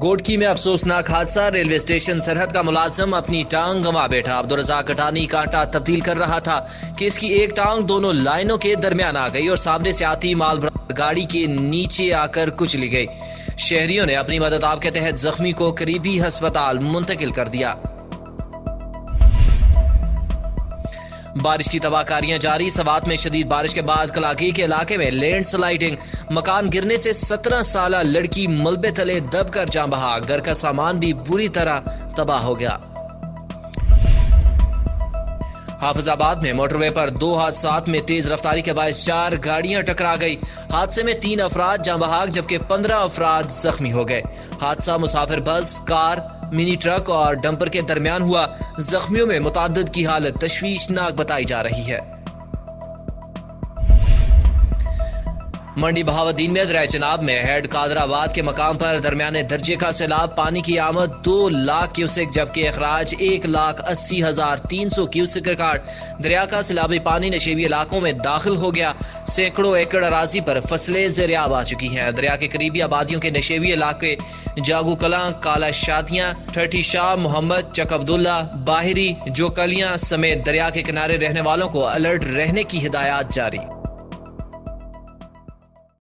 गोडकी में अफसोसनाक हादसा। रेलवे स्टेशन सरहद का मुलाजिम अपनी टांग गंवा बैठा। अब्दुल रज़ाक कटानी कांटा तब्दील कर रहा था कि इसकी एक टांग दोनों लाइनों के दरमियान आ गई और सामने से आती माल गाड़ी के नीचे आकर कुचली गई। शहरियों ने अपनी मदद आप के तहत जख्मी को करीबी अस्पताल मुंतकिल कर दिया। बारिश की तबाहकारियां जारी। सवात में शदीद बारिश के बाद कलाकी के इलाके में लैंड स्लाइडिंग, मकान गिरने से 17 साल लड़की मलबे तले दबकर जान बहाक। घर का सामान भी बुरी तरह तबाह हो गया। हाफिजाबाद में मोटरवे पर 2 हादसात में तेज रफ्तारी के बायस 4 गाड़ियां टकरा गई। हादसे में 3 अफराद जान बहाक जबकि 15 अफराद जख्मी हो गए। हादसा मुसाफिर बस, कार, मिनी ट्रक और डंपर के दरमियान हुआ। जख्मियों में मुताद्दिद की हालत तशवीशनाक बताई जा रही है। मंडी बहावुद्दीन में दरिया चनाब में हेड कादराबाद के मकाम पर दरमियाने दर्जे का सैलाब। पानी की आमद 2 लाख क्यूसेक जबकि अखराज 1,80,300 क्यूसेक रिकॉर्ड। दरिया का सैलाबी पानी नशेबी इलाकों में दाखिल हो गया। सैकड़ों एकड़ अराजी पर फसलें ज़ेर-ए-आब आ चुकी हैं। दरिया के करीबी आबादियों के नशेबी इलाके जागू कलां, काला शादियां, ठठी शाह, मोहम्मद, चक अब्दुल्ला, बाहिरी, जोकलियां समेत दरिया के किनारे रहने वालों को अलर्ट रहने की हिदायत जारी।